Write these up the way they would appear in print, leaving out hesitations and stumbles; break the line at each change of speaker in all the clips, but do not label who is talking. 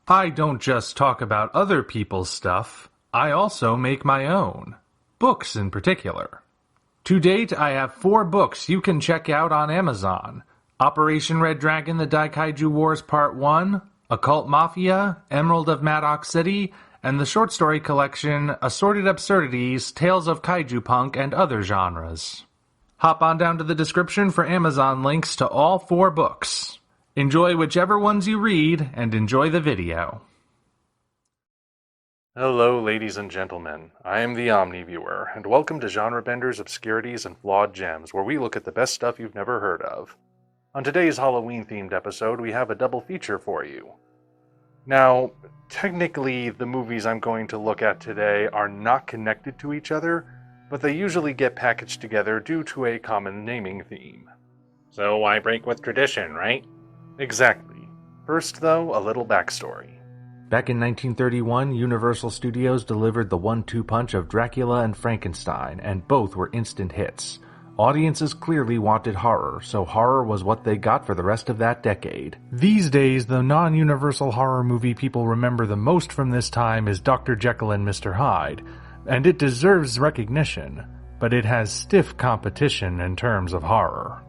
I don't just talk about other people's stuff, I also make my own. Books in particular. To date, I have 4 books you can check out on Amazon. Operation Red Dragon: The Daikaiju Wars Part 1, Occult Mafia, Emerald of Maddox City, and the short story collection Assorted Absurdities, Tales of Kaiju Punk and Other Genres. Hop on down to the description for Amazon links to all 4 books. Enjoy whichever ones you read, and enjoy the video.
Hello, ladies and gentlemen. I am the Omni viewer, and welcome to Genre Benders, Obscurities, and Flawed Gems, where we look at the best stuff you've never heard of. On today's Halloween-themed episode, we have a double feature for you. Now, technically, the movies I'm going to look at today are not connected to each other, but they usually get packaged together due to a common naming theme. So why break with tradition, right? Exactly. First, though, a little backstory.
Back in 1931, Universal Studios delivered the 1-2 punch of Dracula and Frankenstein, and both were instant hits. Audiences clearly wanted horror, so horror was what they got for the rest of that decade. These days, the non-Universal horror movie people remember the most from this time is Dr. Jekyll and Mr. Hyde, and it deserves recognition, but it has stiff competition in terms of horror.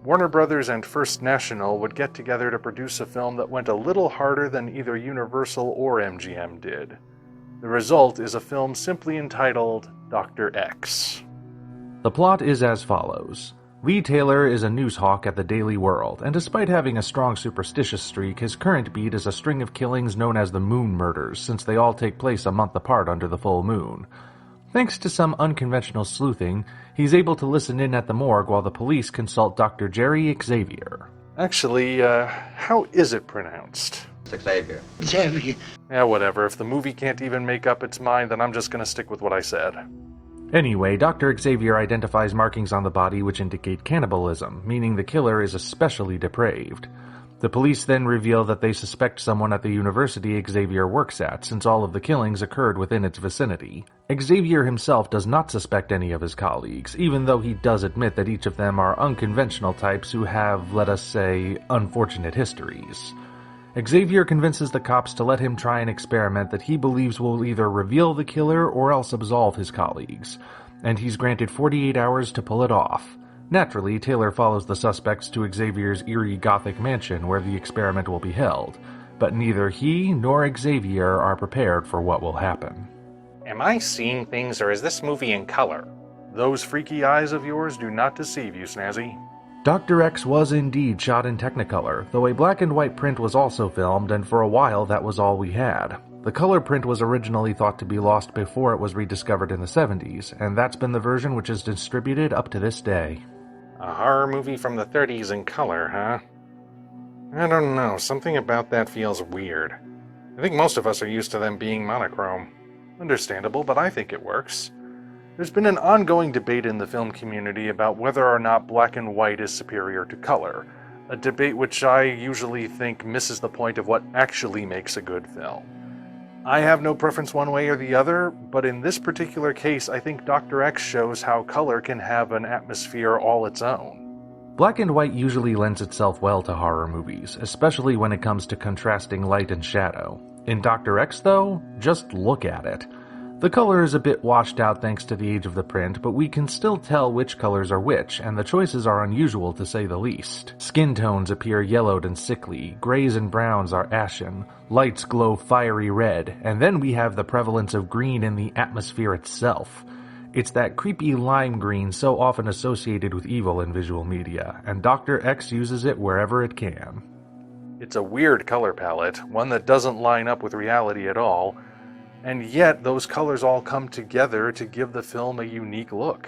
Warner Brothers and First National would get together to produce a film that went a little harder than either Universal or MGM did. The result is a film simply entitled Dr. X.
The plot is as follows. Lee Taylor is a news hawk at the Daily World, and despite having a strong superstitious streak, his current beat is a string of killings known as the Moon Murders, since they all take place a month apart under the full moon. Thanks to some unconventional sleuthing, he's able to listen in at the morgue while the police consult Dr. Jerry Xavier.
Actually, how is it pronounced?
Xavier.
Xavier.
Yeah, whatever. If the movie can't even make up its mind, then I'm just gonna stick with what I said.
Anyway, Dr. Xavier identifies markings on the body which indicate cannibalism, meaning the killer is especially depraved. The police then reveal that they suspect someone at the university Xavier works at, since all of the killings occurred within its vicinity. Xavier himself does not suspect any of his colleagues, even though he does admit that each of them are unconventional types who have, let us say, unfortunate histories. Xavier convinces the cops to let him try an experiment that he believes will either reveal the killer or else absolve his colleagues, and he's granted 48 hours to pull it off. Naturally, Taylor follows the suspects to Xavier's eerie Gothic mansion where the experiment will be held, but neither he nor Xavier are prepared for what will happen.
Am I seeing things, or is this movie in color? Those freaky eyes of yours do not deceive you, Snazzy.
Dr. X was indeed shot in Technicolor, though a black and white print was also filmed, and for a while that was all we had. The color print was originally thought to be lost before it was rediscovered in the 70s, and that's been the version which is distributed up to this day.
A horror movie from the 30s in color, huh? I don't know, something about that feels weird. I think most of us are used to them being monochrome. Understandable, but I think it works. There's been an ongoing debate in the film community about whether or not black and white is superior to color, a debate which I usually think misses the point of what actually makes a good film. I have no preference one way or the other, but in this particular case, I think Dr. X shows how color can have an atmosphere all its own.
Black and white usually lends itself well to horror movies, especially when it comes to contrasting light and shadow. In Dr. X, though, just look at it. The color is a bit washed out thanks to the age of the print, but we can still tell which colors are which, and the choices are unusual to say the least. Skin tones appear yellowed and sickly, grays and browns are ashen, lights glow fiery red, and then we have the prevalence of green in the atmosphere itself. It's that creepy lime green so often associated with evil in visual media, and Dr. X uses it wherever it can.
It's a weird color palette, one that doesn't line up with reality at all, and yet those colors all come together to give the film a unique look.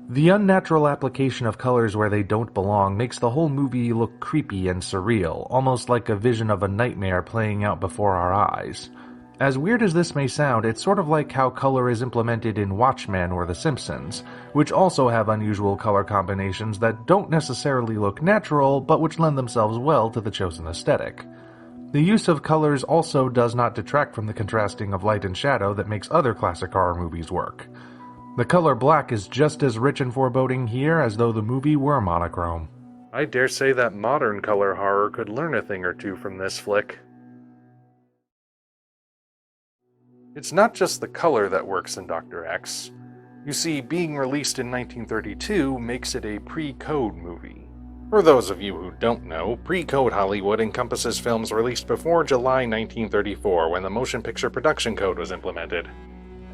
The unnatural application of colors where they don't belong makes the whole movie look creepy and surreal, almost like a vision of a nightmare playing out before our eyes. As weird as this may sound, it's sort of like how color is implemented in Watchmen or The Simpsons, which also have unusual color combinations that don't necessarily look natural, but which lend themselves well to the chosen aesthetic. The use of colors also does not detract from the contrasting of light and shadow that makes other classic horror movies work. The color black is just as rich and foreboding here as though the movie were monochrome.
I dare say that modern color horror could learn a thing or two from this flick. It's not just the color that works in Dr. X. You see, being released in 1932 makes it a pre-code movie. For those of you who don't know, pre-code Hollywood encompasses films released before July 1934 when the Motion Picture Production Code was implemented.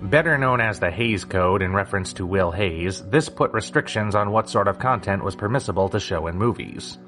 Better known as the Hays Code in reference to Will Hays, this put restrictions on what sort of content was permissible to show in movies.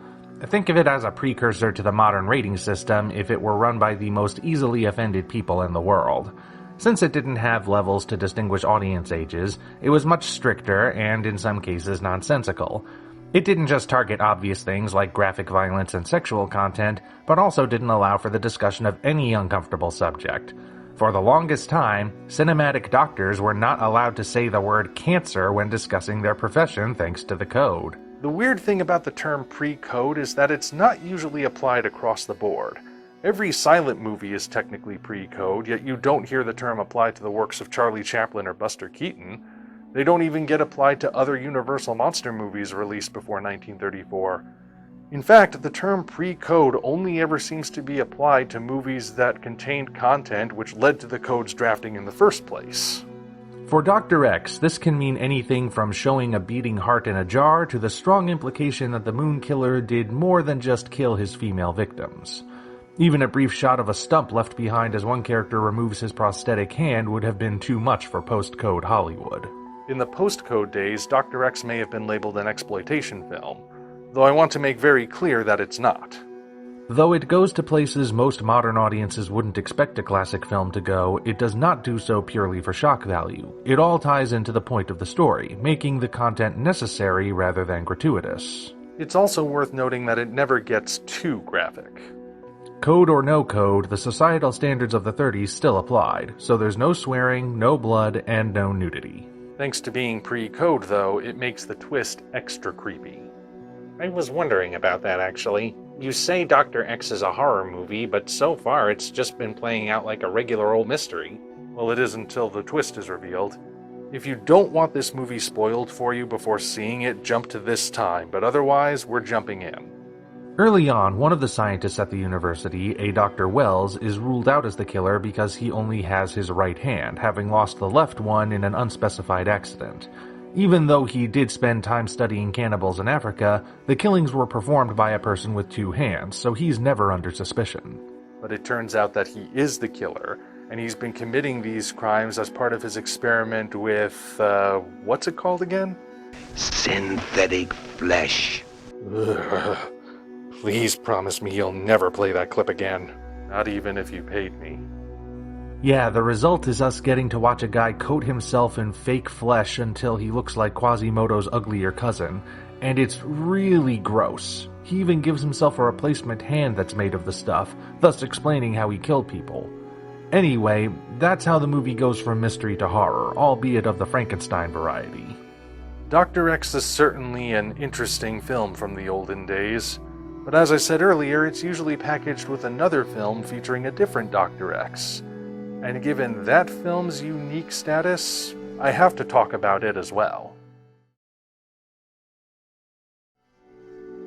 Think of it as a precursor to the modern rating system if it were run by the most easily offended people in the world. Since it didn't have levels to distinguish audience ages, it was much stricter and, in some cases, nonsensical. It didn't just target obvious things like graphic violence and sexual content, but also didn't allow for the discussion of any uncomfortable subject. For the longest time, cinematic doctors were not allowed to say the word cancer when discussing their profession thanks to the code.
The weird thing about the term pre-code is that it's not usually applied across the board. Every silent movie is technically pre-code, yet you don't hear the term applied to the works of Charlie Chaplin or Buster Keaton. They don't even get applied to other Universal monster movies released before 1934. In fact, the term pre-code only ever seems to be applied to movies that contained content which led to the code's drafting in the first place.
For Dr. X, this can mean anything from showing a beating heart in a jar to the strong implication that the Moon Killer did more than just kill his female victims. Even a brief shot of a stump left behind as one character removes his prosthetic hand would have been too much for post-code Hollywood.
In the post-code days, Dr. X may have been labeled an exploitation film, though I want to make very clear that it's not.
Though it goes to places most modern audiences wouldn't expect a classic film to go, it does not do so purely for shock value. It all ties into the point of the story, making the content necessary rather than gratuitous.
It's also worth noting that it never gets too graphic.
Code or no code, the societal standards of the 30s still applied, so there's no swearing, no blood, and no nudity.
Thanks to being pre-code, though, it makes the twist extra creepy. I was wondering about that, actually. You say Dr. X is a horror movie, but so far it's just been playing out like a regular old mystery. Well, it is until the twist is revealed. If you don't want this movie spoiled for you before seeing it, jump to this time, but otherwise, we're jumping in.
Early on, one of the scientists at the university, a Dr. Wells, is ruled out as the killer because he only has his right hand, having lost the left one in an unspecified accident. Even though he did spend time studying cannibals in Africa, the killings were performed by a person with two hands, so he's never under suspicion.
But it turns out that he is the killer, and he's been committing these crimes as part of his experiment with, what's it called again?
Synthetic flesh.
Ugh. Please promise me you'll never play that clip again. Not even if you paid me.
Yeah, the result is us getting to watch a guy coat himself in fake flesh until he looks like Quasimodo's uglier cousin, and it's really gross. He even gives himself a replacement hand that's made of the stuff, thus explaining how he killed people. Anyway, that's how the movie goes from mystery to horror, albeit of the Frankenstein variety.
Dr. X is certainly an interesting film from the olden days, but as I said earlier, it's usually packaged with another film featuring a different Dr. X. And given that film's unique status, I have to talk about it as well.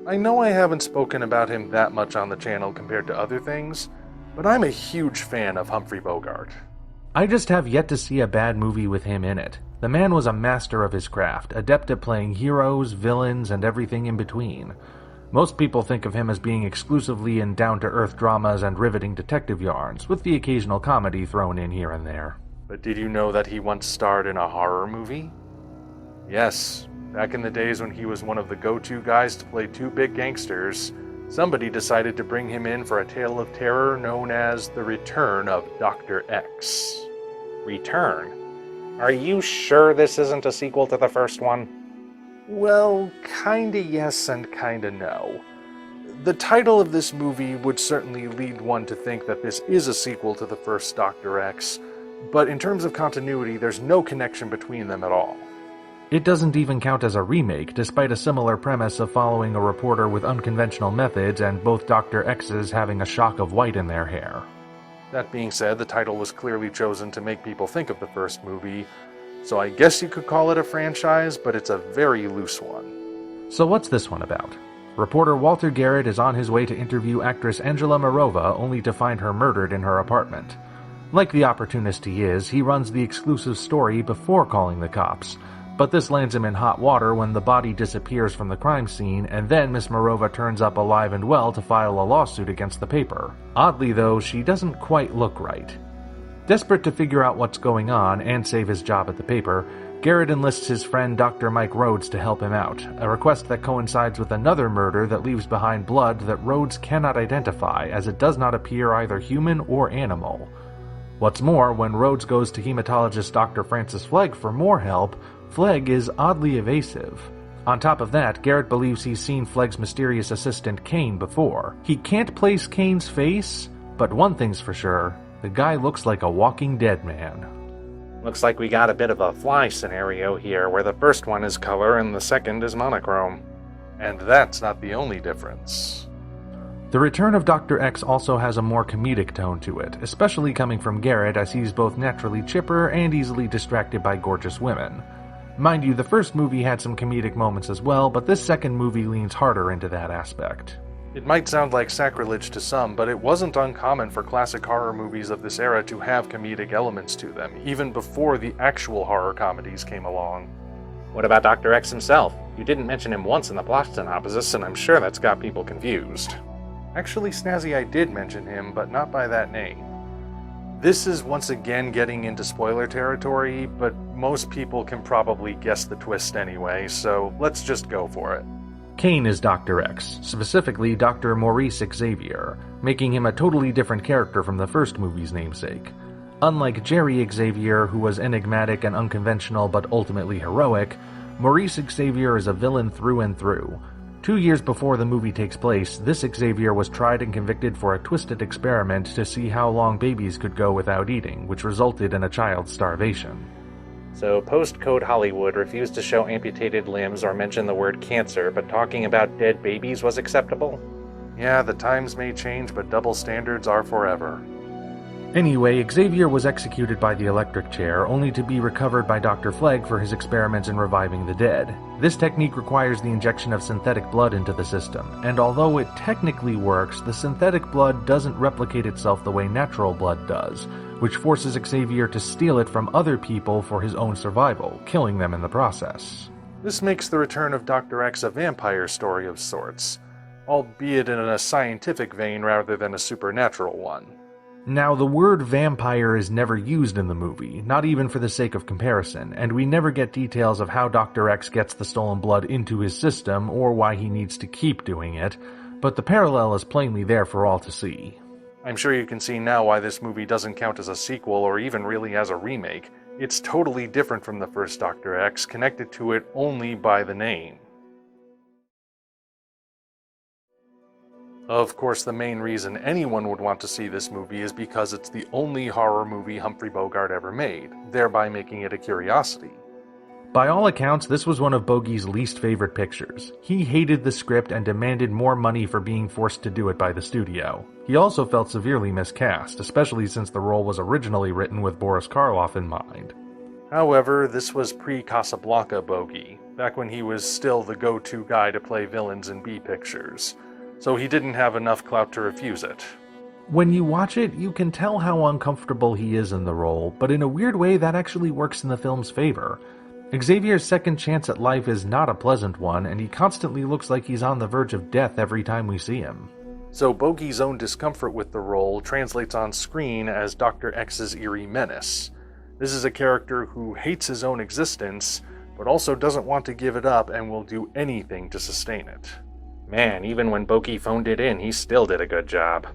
I know I haven't spoken about him that much on the channel compared to other things, but I'm a huge fan of Humphrey Bogart.
I just have yet to see a bad movie with him in it. The man was a master of his craft, adept at playing heroes, villains, and everything in between. Most people think of him as being exclusively in down-to-earth dramas and riveting detective yarns, with the occasional comedy thrown in here and there.
But did you know that he once starred in a horror movie? Yes, back in the days when he was one of the go-to guys to play two big gangsters, somebody decided to bring him in for a tale of terror known as The Return of Dr. X. Return? Are you sure this isn't a sequel to the first one? Well, kinda yes and kinda no. The title of this movie would certainly lead one to think that this is a sequel to the first Dr. X, but in terms of continuity, there's no connection between them at all.
It doesn't even count as a remake, despite a similar premise of following a reporter with unconventional methods and both Dr. X's having a shock of white in their hair.
That being said, the title was clearly chosen to make people think of the first movie, so I guess you could call it a franchise, but it's a very loose one.
So what's this one about? Reporter Walter Garrett is on his way to interview actress Angela Marova only to find her murdered in her apartment. Like the opportunist he is, he runs the exclusive story before calling the cops, but this lands him in hot water when the body disappears from the crime scene, and then Miss Morova turns up alive and well to file a lawsuit against the paper. Oddly though, she doesn't quite look right. Desperate to figure out what's going on and save his job at the paper, Garrett enlists his friend Dr. Mike Rhodes to help him out, a request that coincides with another murder that leaves behind blood that Rhodes cannot identify, as it does not appear either human or animal. What's more, when Rhodes goes to hematologist Dr. Francis Flegg for more help, Flegg is oddly evasive. On top of that, Garrett believes he's seen Flegg's mysterious assistant Kane before. He can't place Kane's face, but one thing's for sure, the guy looks like a walking dead man.
Looks like we got a bit of a Fly scenario here, where the first one is color and the second is monochrome. And that's not the only difference.
The return of Dr. X also has a more comedic tone to it, especially coming from Garrett, as he's both naturally chipper and easily distracted by gorgeous women. Mind you, the first movie had some comedic moments as well, but this second movie leans harder into that aspect.
It might sound like sacrilege to some, but it wasn't uncommon for classic horror movies of this era to have comedic elements to them, even before the actual horror comedies came along. What about Dr. X himself? You didn't mention him once in the plot synopsis, and I'm sure that's got people confused. Actually, Snazzy, I did mention him, but not by that name. This is once again getting into spoiler territory, but most people can probably guess the twist anyway, so let's just go for it.
Kane is Dr. X, specifically Dr. Maurice Xavier, making him a totally different character from the first movie's namesake. Unlike Jerry Xavier, who was enigmatic and unconventional but ultimately heroic, Maurice Xavier is a villain through and through. 2 years before the movie takes place, this Xavier was tried and convicted for a twisted experiment to see how long babies could go without eating, which resulted in a child's starvation.
So post-code Hollywood refused to show amputated limbs or mention the word cancer, but talking about dead babies was acceptable? Yeah, the times may change, but double standards are forever.
Anyway, Xavier was executed by the electric chair, only to be recovered by Dr. Flegg for his experiments in reviving the dead. This technique requires the injection of synthetic blood into the system, and although it technically works, the synthetic blood doesn't replicate itself the way natural blood does, which forces Xavier to steal it from other people for his own survival, killing them in the process.
This makes the return of Dr. X a vampire story of sorts, albeit in a scientific vein rather than a supernatural one.
Now, the word vampire is never used in the movie, not even for the sake of comparison, and we never get details of how Dr. X gets the stolen blood into his system or why he needs to keep doing it, but the parallel is plainly there for all to see.
I'm sure you can see now why this movie doesn't count as a sequel or even really as a remake. It's totally different from the first Dr. X, connected to it only by the name. Of course, the main reason anyone would want to see this movie is because it's the only horror movie Humphrey Bogart ever made, thereby making it a curiosity.
By all accounts, this was one of Bogey's least favorite pictures. He hated the script and demanded more money for being forced to do it by the studio. He also felt severely miscast, especially since the role was originally written with Boris Karloff in mind.
However, this was pre-Casablanca Bogey, back when he was still the go-to guy to play villains in B pictures, so he didn't have enough clout to refuse it.
When you watch it, you can tell how uncomfortable he is in the role, but in a weird way that actually works in the film's favor. Xavier's second chance at life is not a pleasant one, and he constantly looks like he's on the verge of death every time we see him.
So Bogey's own discomfort with the role translates on screen as Dr. X's eerie menace. This is a character who hates his own existence, but also doesn't want to give it up and will do anything to sustain it. Man, even when Bogey phoned it in, he still did a good job.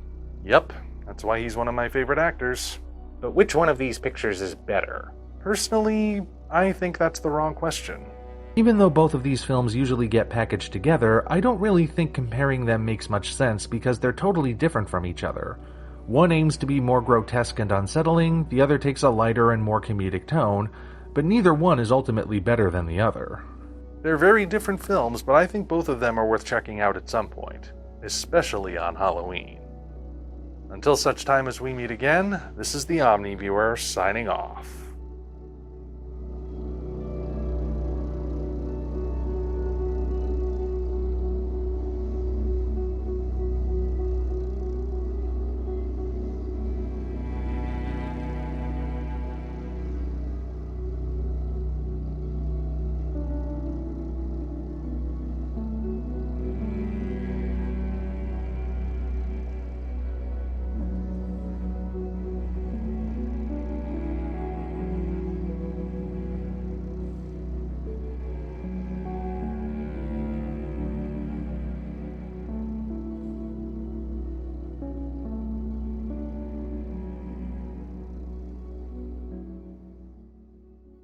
Yep, that's why he's one of my favorite actors. But which one of these pictures is better? Personally, I think that's the wrong question.
Even though both of these films usually get packaged together, I don't really think comparing them makes much sense because they're totally different from each other. One aims to be more grotesque and unsettling, the other takes a lighter and more comedic tone, but neither one is ultimately better than the other.
They're very different films, but I think both of them are worth checking out at some point, especially on Halloween. Until such time as we meet again, this is the Omni Viewer signing off.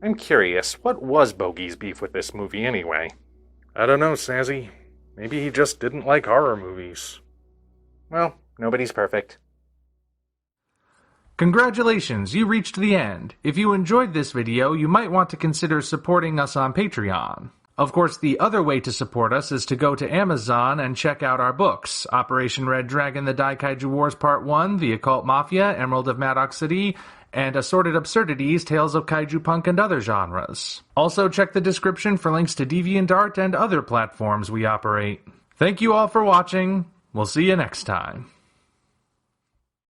I'm curious, what was Bogey's beef with this movie anyway? I don't know, Sazzy. Maybe he just didn't like horror movies. Well, nobody's perfect.
Congratulations, you reached the end. If you enjoyed this video, you might want to consider supporting us on Patreon. Of course, the other way to support us is to go to Amazon and check out our books, Operation Red Dragon, The Daikaiju Wars Part 1, The Occult Mafia, Emerald of Maddox City, and Assorted Absurdities, Tales of Kaiju Punk and Other Genres. Also check the description for links to DeviantArt and other platforms we operate. Thank you all for watching. We'll see you next time.